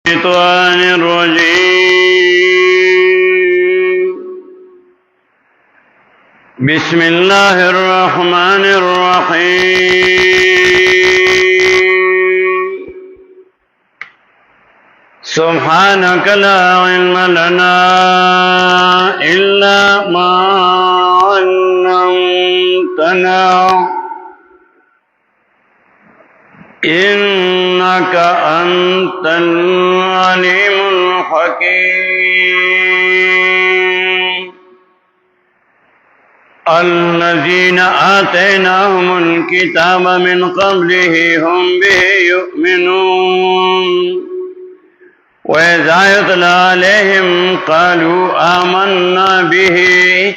الشيطان الرجيم بسم الله الرحمن الرحيم سبحانك لا علم لنا إلا ما علمتنا إنك أنت العليم الحكيم الذين آتيناهم الكتاب من قبله هم به يؤمنون وإذا يتلى عليهم قالوا آمنا به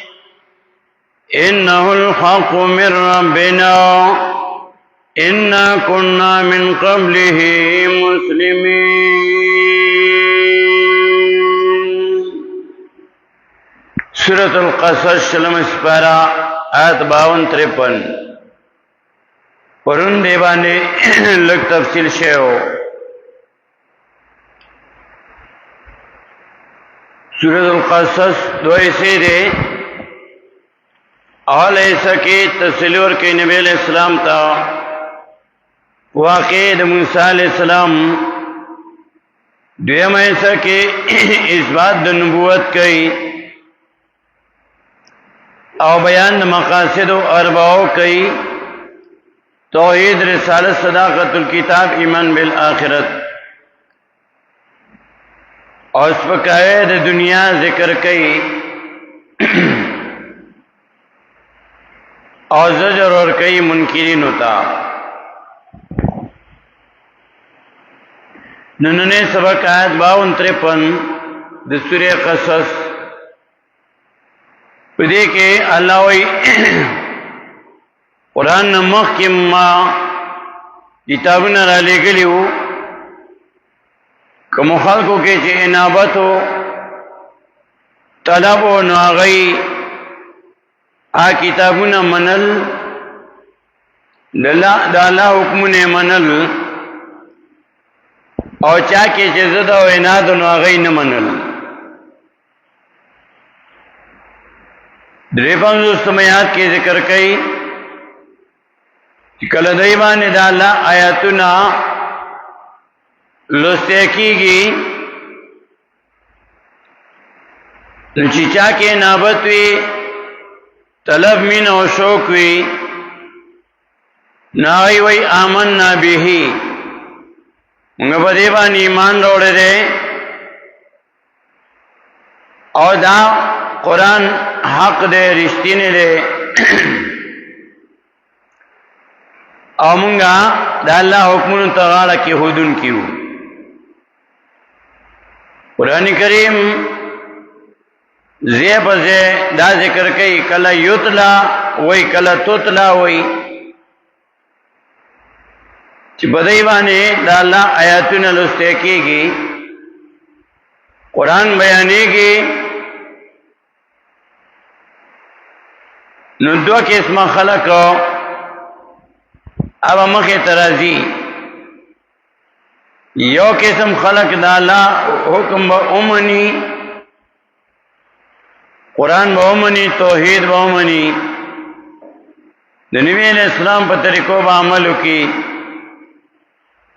إنه الحق من ربنا إنا كنا من قبله مسلمين سورة القصص شلم سپارا آیت 52-53 پرون دیبانے لگ تفصیل شیو سورة القصص دو ایسے دے اول ایسا کی تفصیلور کے نبی علیہ السلام تا واقع د موسی علیہ السلام دویم ایسا کہ اثبات د نبوت کئی او بیان د مقاصد و اربعو کئی توحید رسالت صداقت الکتاب ایمان بالآخرت اور اس پر قید دنیا ذکر کئی اور زجر اور کئی منکرین ہوتا نننے سبق آیت 52-53 د سورہ قصص پدې کې الله وی قرآن مخکې ما کتابونه را لېږلي وو کوم خلکو کې چې انابت و طلب و نو هغوی کتابونه منل د الله حکمونه منل او چا کې چې زده او عناد نو هغه نه منل درې پنځه سمات کې ذکر کړي چې کله دای باندې د الله آیاتونه لوستل کېږي چې چا کې نابت وي طلب مين او شوق وي نای وی آمنا به موږ په دې باندې ایمان راوړل دي او دا قرآن حق دې رښتینی دی او موږ د الله حکمونو ته غاړه کې هودون کیو قرآن کریم زی په زی دا ذکر کوي کله یتلا وای کله توتلا وای چې بدای باندې د الله آیاتونه لوستل کېږي قرآن بیانېږي نو دوه قسمه خلق او مخه ترازی یو قسم خلق د الله حکم به اومني قرآن به اومني توحید به اومني د نبی اسلام په طریقو به عمل وکړي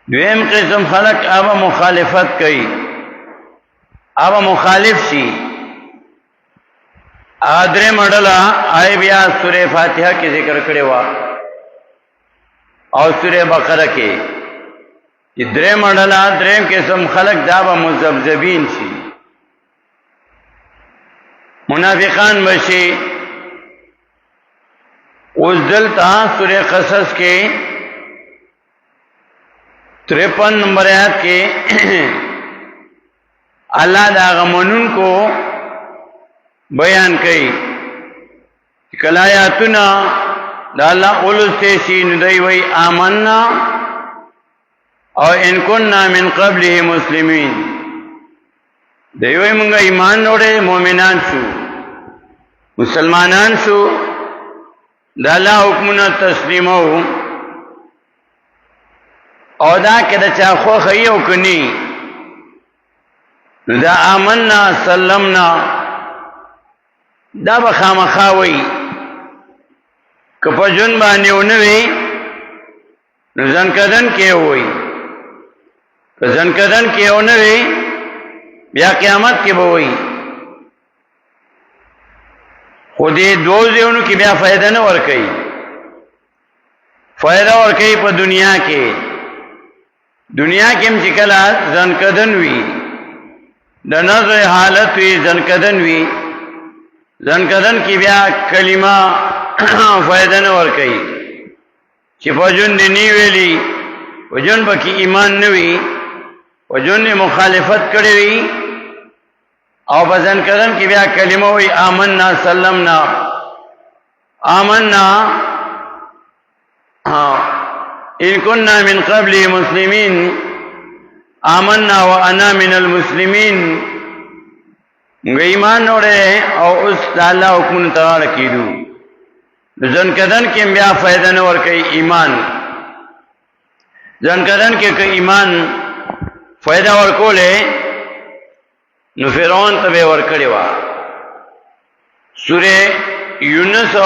دویم قسم خلق آبا مخالفت کئی آبا مخالف شی آدرے مڈلا آئے بیا سورہ فاتحہ کی ذکر کرے وا اور سورہ بقرہ کے یہ درے مڈلا دریم قسم خلق دابا مزبزبین شی منافقان بشی اس دلتا سورہ قصص کے 53 نمبر آیات کے اللہ دا غمنون کو بیان کئی کلایاتنا دا اللہ قلو سیسی ندائی وی آمنا اور ان کننا من قبله مسلمین دیوئی منگا ایمان نوڑے مومنان شو مسلمانان شو دا اللہ حکمنا تسلیمو او دا کده چا خوخه یو کنی نو دا آمنا سلمنا دا بخامخاوی که په جون باندې ونوي نو ځنکدن کې وي که ځنکدن کې ونوي بیا قیامت کې به وي خو دې دوه ځایونو کې بیا فائدہ نه ورکوي فائدہ ورکوي په دنیا کې هم چې کله ځنکدن وي د نظر حالت وي ځنکدن وي ځنکدن کې بیا کلمه فائدہ نه ورکوي چې فجن نی ویلي وجن بکی ایمان نه وي وجن مخالفت کړی وي او بزن کدن کې بیا کلمه وي آمنا سلمنا آمنا ان كنا من قبل مسلمين آمنا وانا من المسلمين موږ ایمان وړه او اوس الله حکم ته کېدو ځن کدن کې بیا فائدہ نه ورکوي ایمان ځن کدن کې که ایمان فائدہ ورکوله نو فرعون ته به ورکړی و سورہ یونس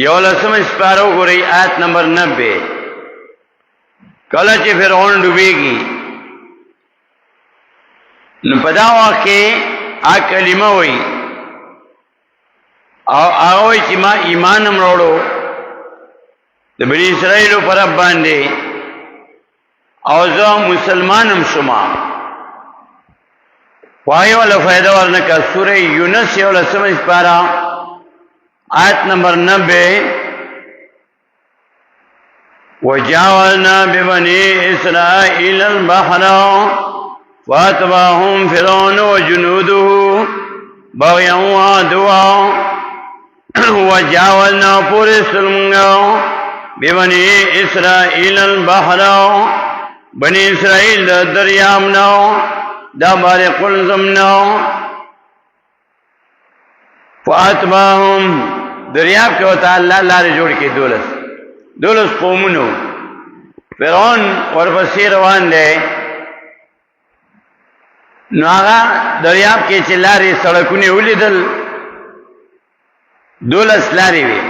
یولسم سپارو ګورئ آیت نمبر 90 کله چې فرعون ډوبېږي نو په دا وخت کې آ کلمه وایي او هغه چې ما ایمان هم وروړو د بنی اسرائیل پر رب باندې او زه مسلمان هم شوم وای ولا فائدہ ورنکا سورہ یونس یو لسم سپارا آیت نمبر 90 وجاوزنا ببني اسرائيل البحر فاتبعهم فرعون وجنوده بغيا وعدوا وجاوزنا پورے سلمگا ببنی اسرائیل البحر بنی اسرائیل دریامنا دا بارے قلزمنا فاتباهم دریاب کے ہوتا اللہ لارے جوڑ کے دولس قومنو فرعون ورپسی روان دے نو آغا دریاب کے چلاری سڑکونی اولیدل دولس لاری وی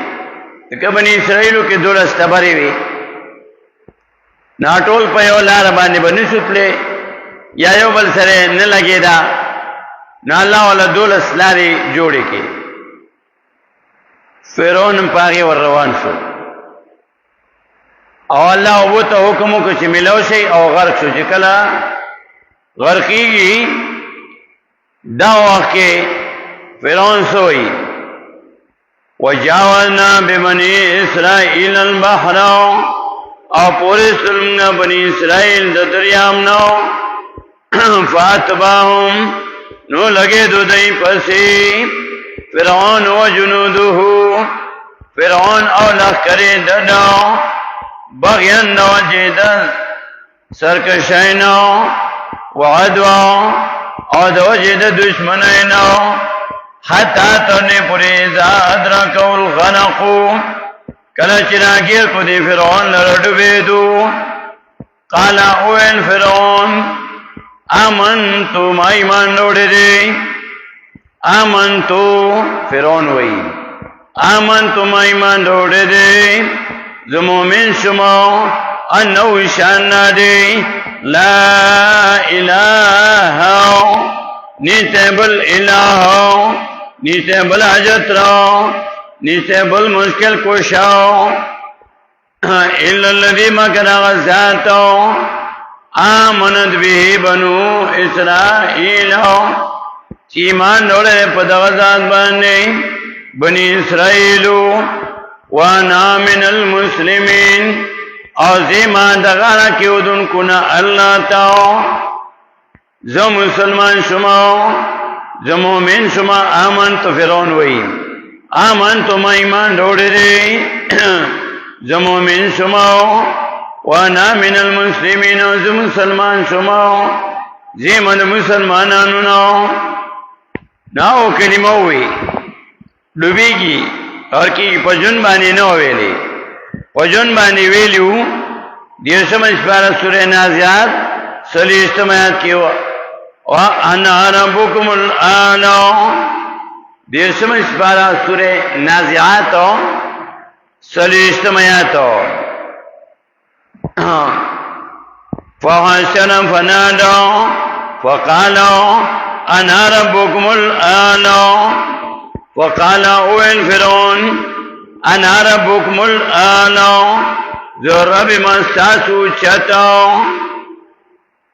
که بنی اسرائیلو کې دولس تبری وی ناټول په یو لار باندې بنی سوتلې یا یو بل سره نه لګیدا نه الله ولا دولس لاری جوړې کې فرعون پاغي ور روان شو او الله وو ته حکم وکړ چې ملو شي او غرق شو چې کله غرقيږي دا واکه فرعون سوئی وجاوزنا ببني اسرائيل البحر او پورے سلمنا بنی اسرائیل د دریامنا فاتباهم نو لگے دو دئی پسی فرعون و جنوده فرعون او لخکر ددا بغیان نو جیدن سرکشینا وعدوا او دو جید دشمنینا حتی ترنے پوری زاد رکو الغنقو کلا چراغیر کو دی فرعون لرڈ بیدو قالا اوین فرعون آمنتو ما ایمان لوڑے دے آمنتو فرعون وئی آمنتو ما ایمان لوڑے دے زمومن شما انو شان دے لا الہ نیتے بل الہ نیتے بل حجت رو نیتے بل مشکل کوشاو الا الذی مکر غزاتو آمنت به بنو اسرائیل چیمان دوڑے پدغزات بانے بنی اسرائیلو وانا من المسلمین عظیمان دغانا کیودن کنا اللہ تاو زو مسلمان شما زو مومن شما آمن تو فرعون وئی آمن تو ما ایمان دوڑے دے زو مومن شما وانا من المسلمین زو مسلمان شما زیمن مسلمانانو ناو کلمہ ہوئی ڈوبی گی اور کی پجن بانی نو ویلی پجن بانی ویلیو دیرشم اسپارہ سورہ نازیات 40 آیات کی وأنا ربكم الأعلى دیرشم اسپارہ سورہ نازعات سلیشتم آیات فحشر فنادى فقال أنا ربكم الأعلى وقال أويل فرعون أنا ربكم الأعلى ذو رب مستاسو چتا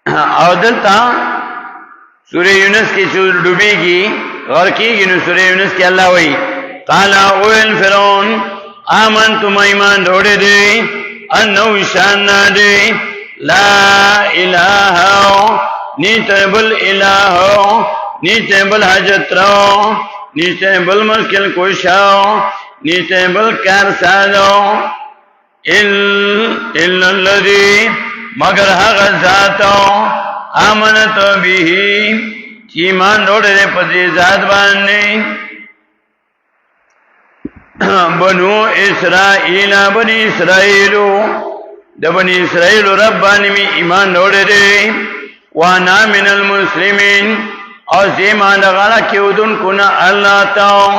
او دلتا سورہ یونس کی چور ڈوبی گی غرق کی نو سورہ یونس کی اللہ وی قال اویل فرعون آمنتم ایمان روڑے دے انہو شاننا دے لا الہ نیتے بل الہ نیتے بل حجت رو نیتے بل مشکل کشاو نیتے بل کارسادو الا الذی مگر حق ذاتو آمنتو بیہی ایمان روڑے دے پدی ذات باننے بنو اسرائیل بنی اسرائیلو دا بنی اسرائیلو رب بانی میں ایمان روڑے دے وانا من المسلمین اور زیمان دا غالا کیودن کنا اللہ تاو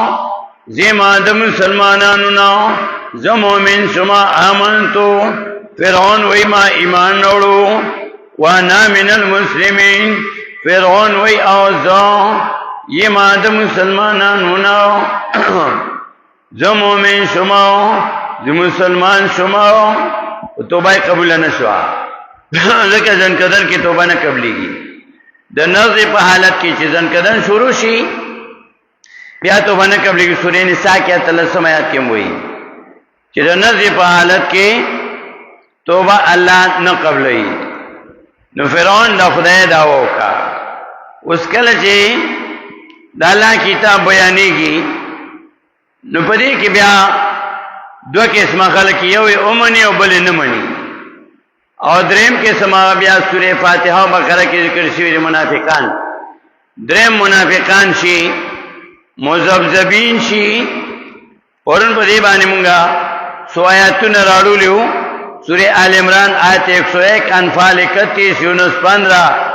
زیمان دا مسلمانانونا زمو من شما آمنتو فرعون وی ما ایمان روڑو وانا من المسلمین فرعون وی اوزا یہ ماد مسلمانان ہونا زمو من شماو زم مسلمان شماو توبہ قبول نشوا لکہ زنکدن کی توبہ نہ قبلی گی دا نظر پا حالت کی چی زنکدن شروع شی بیا توبہ نہ قبلی گی سورہ نساء کی تلسم آیات کیم ہوئی چی دا نظر پا حالت کی توبہ اللہ نہ قبلی نو فرعون دا خدای داو کا اس کله چې د الله کتاب بیانېږي نو پدې کې بیا دوه قسمه خلک یو یې اومني او بل نه مني او دریم قسمه بیا سورې فاتحه او بقره کې ذکر شوی منافقان دریم منافقان شي مذبذبین شي پرون په دې باندې مونږه سو آیاتونه راړولیو سورې آل عمران آیت 101 انفال 31 یونس 15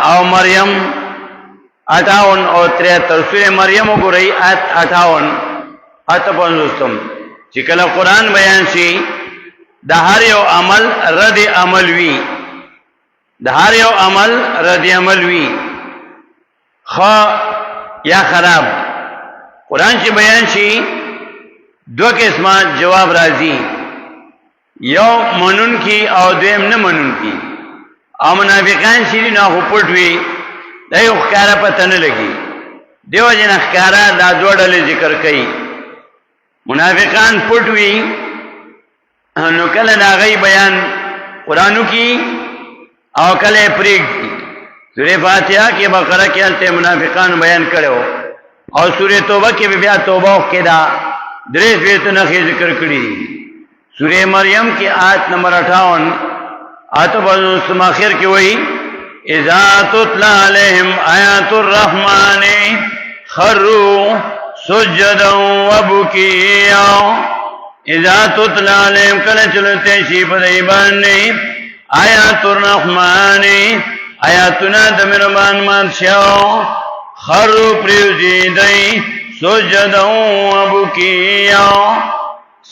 او مریم 58 اور 73 سورہ مریم کو رہی آیت 58 58 چې کله قرآن بیان شي د هر یو عمل رد عمل وی د هر یو عمل رد عمل وی خا یا خراب قرآن چې بیان شي دو قسمه جواب راځي یو منون کی او دویم نه منون کی او منافقان شیری نا خوپٹ وی دا یو خکارا پتا نلگی دیو جن خکارا دا دو ڈلی ذکر کئی منافقان پٹ وی نو کل دا غی بیان قرآنو کی او کل پریگ کی سورہ فاتحہ کی بقرہ کی حالت منافقان بیان کرو او سورہ توبہ کی بیا توبہ کی دا دریس بیتو نخی ذکر کری سورہ مریم کی آیت نمبر 58 آتب السم آخر کی وہی اذا تتلا علیہم آیات الرحمن خروا سجدا وبکیا اذا تتلا علیہم کل چلتے شیف دیبان آیات الرحمن آیاتنا دمربان مادشاو خروا پریوزیدئی سجدا وبکیا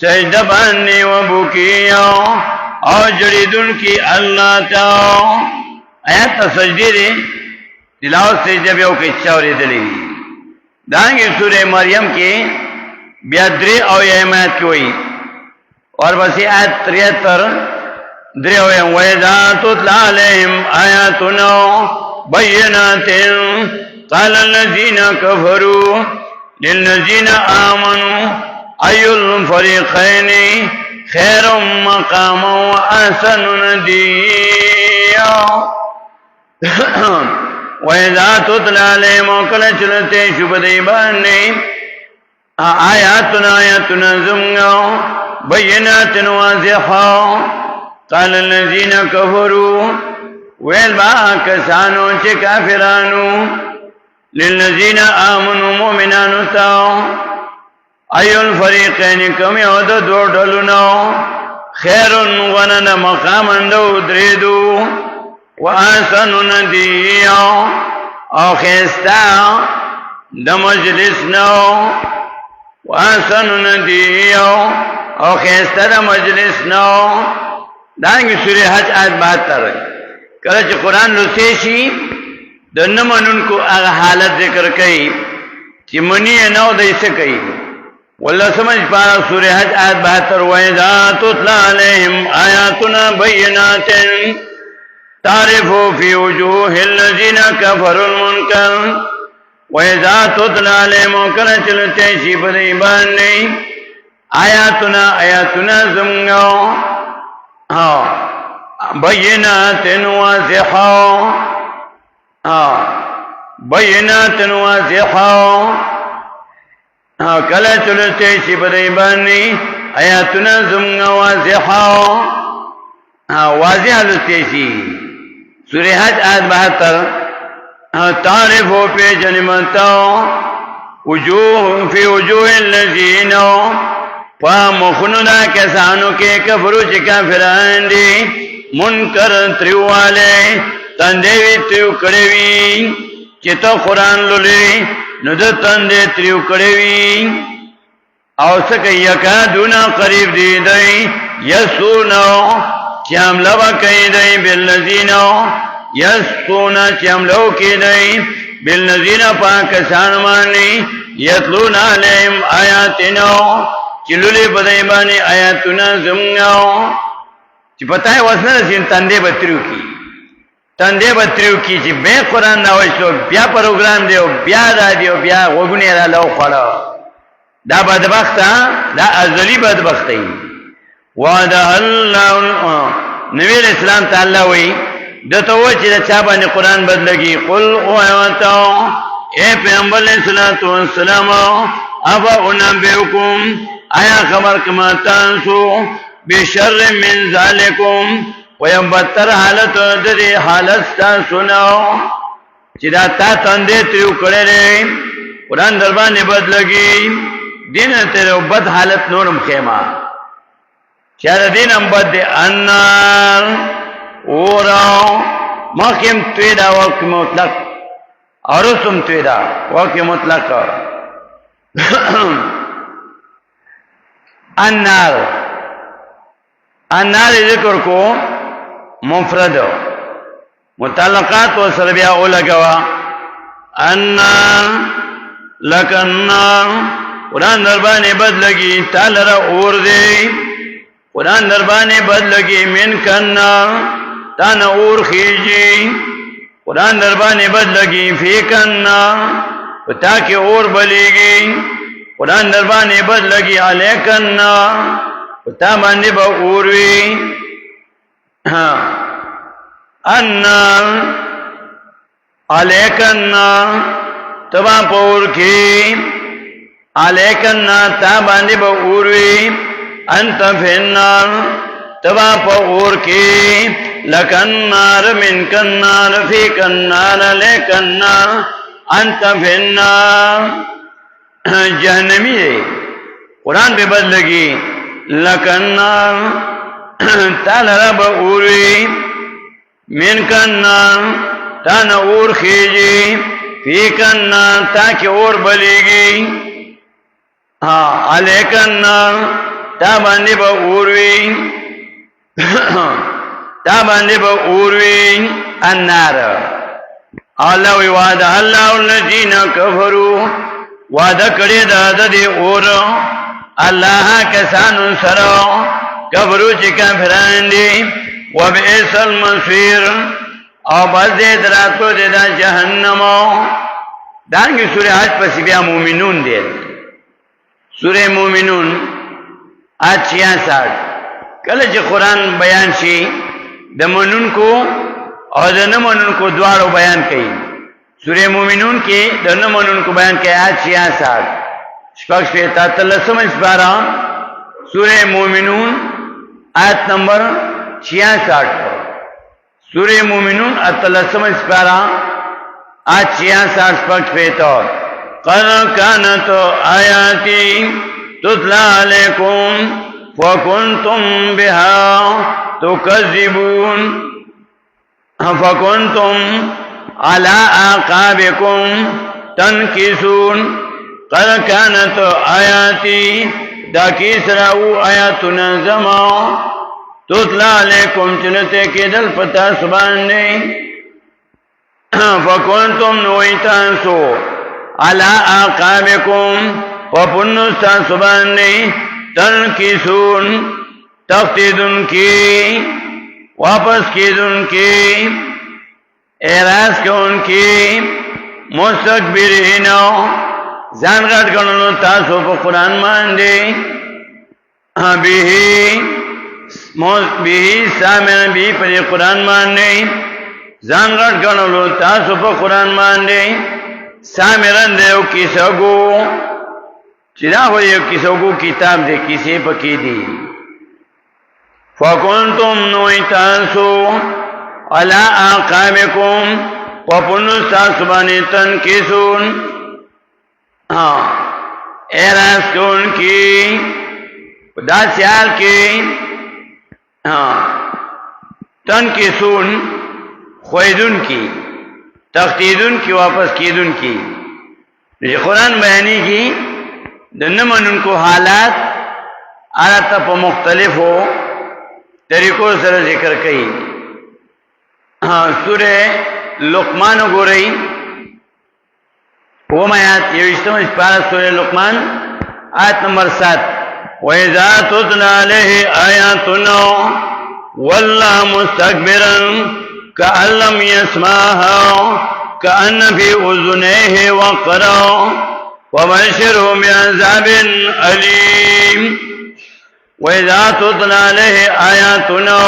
سجدہ باننی وبکیا اور جڑیدن کی اللہ تاو آیات تا سجدی دے تلاوت سجدہ بیاو کے چاوری دلی دانگی سورہ مریم کے بیادری او ایمات کی ہوئی اور بسی آیت 73 دری ہوئی وَإِذَا تُتْلَى عَلَيْهِمْ آيَاتُنَا بَيِّنَاتٍ قَالَ الَّذِينَ كَفَرُوا لِلَّذِينَ آمَنُوا أَيُّ الْفَرِيقَيْنِ خیر مقام و احسن ندیا وَإِذَا تُتْلَى عَلَيْهِمْ وَكَلَ چلتے شب دیباننے آیاتنا زمگاو بینات واضحا قال الذین کفروا ویل با کسانو چه کافرانو للذین آمنوا مؤمنانو تاو ایو الفریقین کم یود دو ڈلونو خیرن غنن مقامن دو دریدو وأحسن نديا او خستا د مجلس نو وأحسن نديا او خستا د مجلس نو دانګي سورې حج آیت 72 کله چې قران لوستې شي د نمنونکو هغه حالت ذکر کړي چې منی نو دای څه کوي والله سمجھ پارا سورہ حج آیت 72 وَإِذَا تُتْلَى عَلَيْهِمْ آيَاتُنَا بَيِّنَاتٍ تَعْرِفُ فِي وُجُوهِ الَّذِينَ كَفَرُوا الْمُنكَرَ وَإِذَا تُتْلَى عَلَيْهِمْ كَلَّ چلتے بدی باندې آیاتنا زمغو بَيِّنَاتٍ واضحة کله چلته شي بدای باندې آیاتنا زمغه واضحه لته شي سورہ حج آیت 72 تعرفو په جنمتا وجوه فی وجوه الذین فمخننا کسانو کې کفرو چې کافران دي منکر تریواله تندوی تریو کړوي چې ته قران لولې نو د تندې تریو کړوي او څنګه یکادونه قریب دي دی یسونو چم لوا کوي دی بالذین یسونا چم لو کوي دی بالذین پاکستان باندې یتلون علیهم آیاتنا چلولې بدای باندې آیاتنا زمغو چې پتاي وسنه سین تندې بتریو کی تندې بتریو کی چې به قران نه وښو بیا پروګرام دیو بیا رادیو بیا وګونی را لو خړو دا بدبخت دا ازلی بدبختی وعده الله نبی اسلام تعالی وی دته و چې چا باندې قران بدلږي قل او ایتو اے پیغمبر علیہ الصلوۃ والسلام ابا انبئکم آیا خبر کما تاسو بشر من ذالکم ویم بدتر حالت دری حالت تاسو نو چې دا تا تندې تریو کړلې قران در باندې بدلږي دین ته بد حالت نورم خیمه چار دینم بد انار اورا مخیم تویدا وقت مطلق ارسم تویدا وقت مطلق النار ذکر کو مفرد متعلقات و سربیا اولگوا النار لکنار قرآن دربانی بدلگی تالرا اور دے قرآن دربانی بدلگی من کنار تانا اور خیجی قرآن دربانی بدلگی فی کنار تاکہ اور بلیگی قرآن دربانی بدلگی علی کنار تا باندې به اوروي النار علیکنا تبا پور کی علیکنا تا باندې به اوروي انت فنار تبا پور کی لکنار من کنار فی کنار لیکنا انت فنار جہنمی ہے قرآن پہ بدلگی لکنار تالرا با اوروی من کنار تانا اور خیجی فی کنار تاکی اور بلیگی علی کنار تا باندی با اوروی النار اللہ وی وعدہ اللہ الذین کفروا وعدہ کڑی دادا دی اور اللہ کسانو سرو کفرو چی کافران دی وبئس المصیر او بس دے دراتو دے دا جہنمو دانگی سورہ حج پس بیا مومنون دے سورہ مومنون آج 66 کلچ قرآن بیان شی دمنون کو او دنمنون کو دوارو بیان کئی سورہ مومنون کی دنمنون کو بیان کئی آج 66 شپاک شپیتا تلسم اسپارا سورہ مومنون آیت نمبر 66 سورہ مومنون تلسم اسپارا آیت 66 شپاک شپیتا قد کانت آیاتی تتلا علیکم فکنتم بها تکذبون فکنتم علی اعقابکم تنکسون قد كانت آیاتی دا کسراو آیاتنا زما تطلع علیکم چنتے کی دل پتا سباندے فکنتم نویتانسو علی اعقابکم وپنستا سباندے تنکسون تختیدن کی واپس کیدن کی اعراض کون کی مستكبرینو ځان غټ ګڼلو تاسو په قرآن باندې به سامن به په قرآن باندې ځان غټ ګڼلو تاسو په قرآن باندې سامرن دیو کیسهګو چې دا هو یو کیسهګو کتاب دی کیسې پکې دي فکنتم نویتاسو علی اعقابکم وپنو تاسو باندې تنکسون اعراض کون کی دا سیال کی تنکسون خویدون کی تختیدون کی واپس کیدون کی یہ قرآن بیانی کی دنمن ان کو حالات آلتا پا مختلف ہو طریقوں سر ذکر کئی سورہ لقمان گو رہی وہ آیات یوشتم اس پارا سورہ لقمان آیت نمبر 7 وَإِذَا تُتْلَى عَلَيْهِ آيَاتُنَا وَلَّى مُسْتَكْبِرًا كَأَن لَّمْ يَسْمَعْهَا كَأَنَّ فِي أُذُنَيْهِ وَقْرًا وَبَشِّرْهُ بِعَذَابٍ أَلِيمٍ وَإِذَا تُتْلَى عَلَيْهِ آيَاتُنَا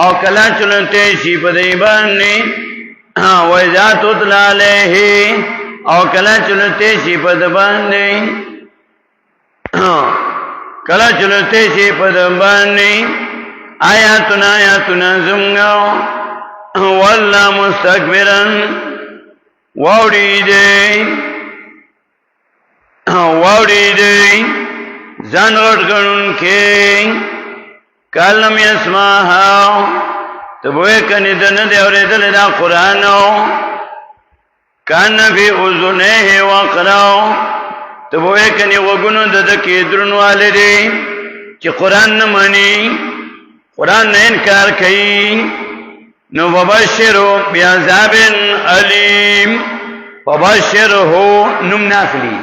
او کلا چلتے شی پدی باندې وَإِذَا تُتْلَى عَلَيْهِ او کلا چلتے شی پد باندې کلا چلتے شی پد باندې آیاتنا زمگا واللہ مستکبرن واوڑی دے زن غٹ گنن کے کالم یسماہا تبوئے کنی دن دے اور دل دا قرآنو کان فی اذنیہ وقراو تبوئے کنی وگنو ددکی درن والے دے چی قرآن نمانی قرآن نے انکار کئی نو وبشرو بعذاب علیم وبشرو نم ناخلی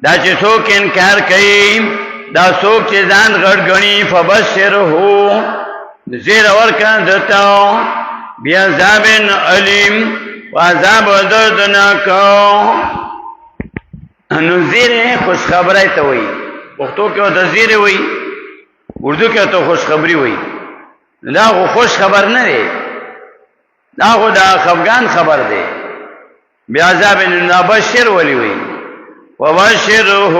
دا چی سوک انکار کئی دا سوک چی زان غٹ گنی فبشرو زیر ورکا دتاو بعذاب علیم وعذاب دردناکو نو زیر خوش خبرائی تا ہوئی پختو کیوں تا زیر ہوئی اردو کیوں تا خوش خبری ہوئی دا خو خوش خبر نه دی دا خو دا خفگان خبر دی بعذاب نبشر ولی وی وبشره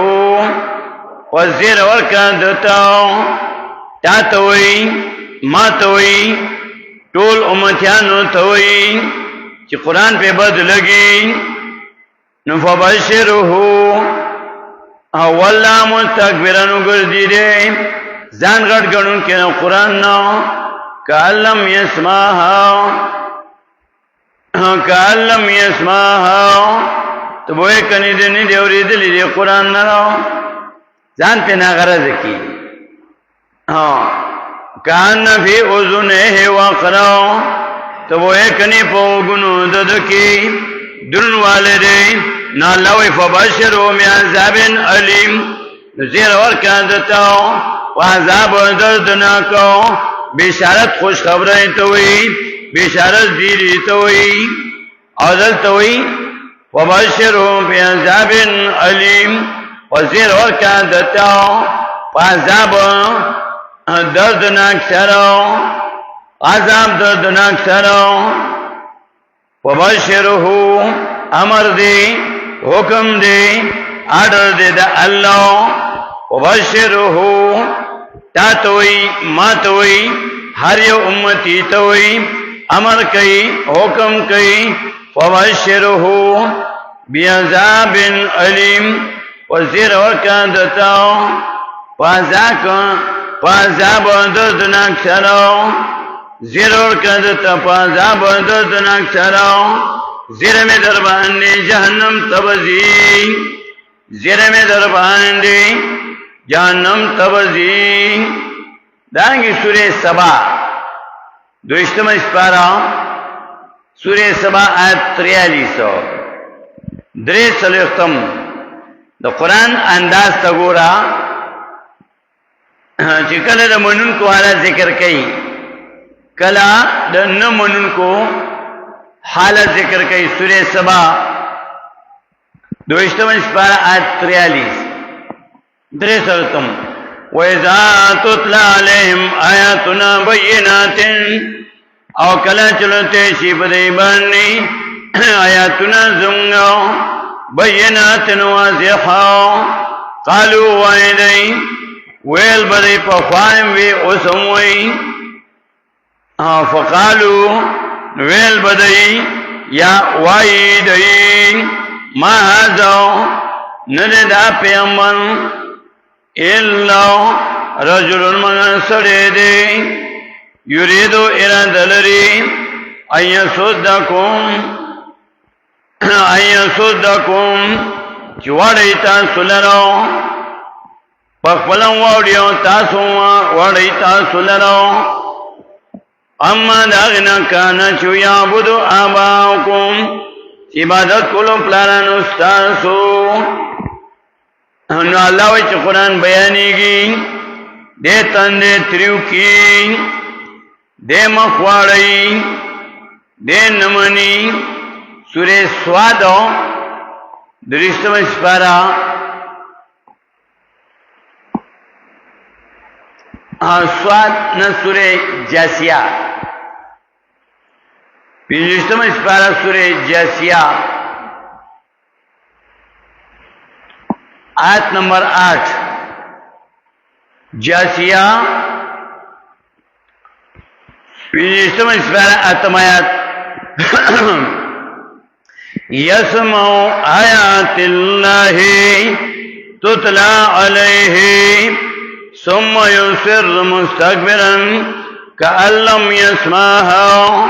وزیر ورکا دتاو تا توی ما توی ټول امتیانو توی چې قرآن پہ بد لگی نو فبشره واللہ مستکبرن گردی دے زان غٹ گنون کے قرآن نو کالم یسماہا تو بوئے کنی دنی دیوری دلی دی قرآن نرو زان پہ ناغرز کی کان فی اذنیہ وقرا تو بوئے کنی پوگنو ددکی درن والدے نالوی فبشرو بعذاب علیم زیر ورکا دتاو وعذاب دردناکو بشارت خوش خبریں توئی بشارت دیری توئی عدل توئی وبشرو بعذاب علیم وزیر ورکا دتاو وعذاب دردناک سرو عذاب دردناک سرو وبشرو امر دے حکم دے آرڈر دے دا اللہ وبشرو تا توئی ما توئی ہر یو امتی توئی امر کئی حکم کئی وبشرو بعذاب علیم وزیر ورکا دتاو وعذاب دردناک سرو زیر ورکد تپازا بردردناک سراو زیر میں در باندې جہنم تبزی زیر میں در باندې جہنم تبزی دانگی سورہ سبا دوشتم اسپارا سورہ سبا آیت 43 درې څلوېښتم د قرآن انداز ته ګوره چې کله د منونکو حالت ذکر کوي کله د نه منونکو حالت ذکر کوي سورہ سبا دوشتم اسپارا آیت 43 درې څلوېښتم وَإِذَا تُتْلَى عَلَيْهِمْ آيَاتُنَا بَيِّنَاتٍ او کله چلوته شي په دې باندې آیاتنا زمغو بینات واضحا قالوا وایدی ویل بدی په خوان وی اوسموي فقالوا ویل بدی یا وایدی ما هذا ندا پیغمبر الا رجل من سرید یریدو اراده لري ايصدقكم چواڑی تاسو لرو پخپلن ووڑیو تاسو وڑی تاسو لرو اما داغنا کانا چو یعبدو آباؤکم عبادت کلو پلاران استاسو نو اللہ وی چو قرآن بیانی گی دے تندے تریو کی دے مخواڑی دے نمانی سورہ سوادو درشتم اسپارا سواد نا سورہ جاسیہ پنجشتم اسپارا سورہ جاسیہ آیت نمبر 8 جاسیہ پنجشتم اسپارا اتمایات یسمعو آیات اللہ تتلا علیہ ثم یصر مستکبرا کأن لم یسمعها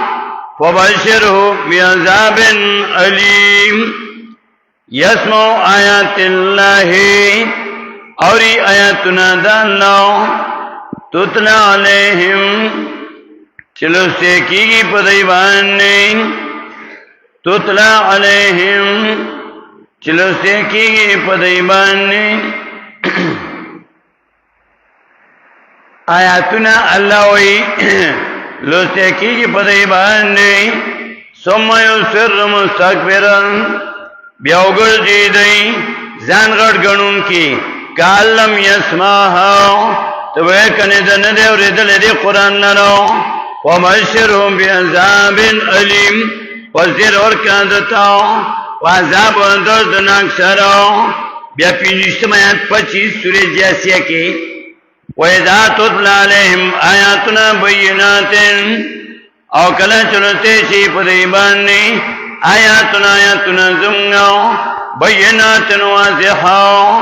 فبشرہ بعذاب علیم یسمعو آیات اللہ اوری آیاتنا دا اللہ تتلا علیہم چلو سے کی گی پدیبان نے تتلا علیہم چلو سے کی گی پدیبان نے آیاتنا اللہ وی لو سے کی گی پدیبان نے ثم یصر مستکبرا بیاوگر جی دی زان غٹ گنون کی کالم یسمعها تو وہ کنے دن دے اور دل دے قرآن نرو وبشرهم بعذاب علیم وزیر اور کاندتاو وعذاب دردناک سراو بیا پینجشتم آیات 25 سورہ جاسیہ کی وَإِذَا تُتْلَى عَلَيْهِمْ آیاتنا بَيِّنَاتٍ او کلا چلتے شی پدیبانی آیاتنا زمگاو بَيِّنَاتٍ واضحاو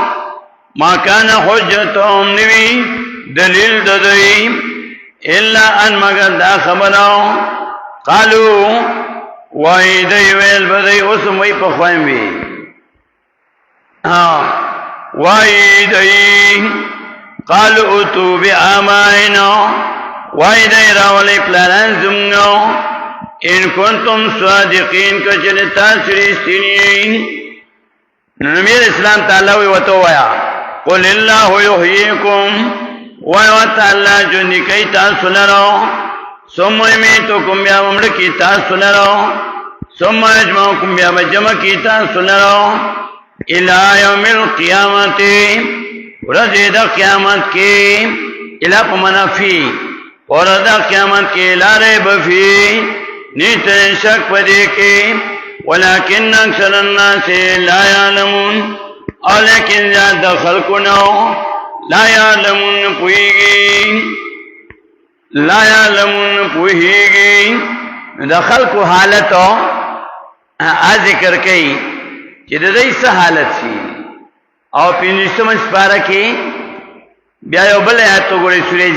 ما کان حجتهم نوی دلیل ددوی الا ان مگر دا خبرو قالو وای دی ویل بدی اوسم وی په خویم وی وای دی قالو اتو بآبائنا وای دی راولی پلاران زمگو ان کنتم صادقین کچلتا سریستینین نبی اسلام تعالی وتو ویا قل اللہ یحییکم وایو تعالی جو نکی تاسو لرو ثم یمیتکم بیا ممړکی تاسو لرو ثم یجمعکم بیا جمع کی تاسو لرو الی یوم القیامت ورځ د قیامت کې الی پمنفی ورځ د قیامت کې لاره بفی نیت شک پدې کې ولکن اکثر الناس لا يعلمون لیکن زیاد خلقونو لا يعلمون پوهیږي د خلقو حالتو ذکر کوي چې د دې څه حالت شي او پینځم سپاره کې بیا یو بل آیت وګورئ سورې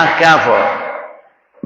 ahqaf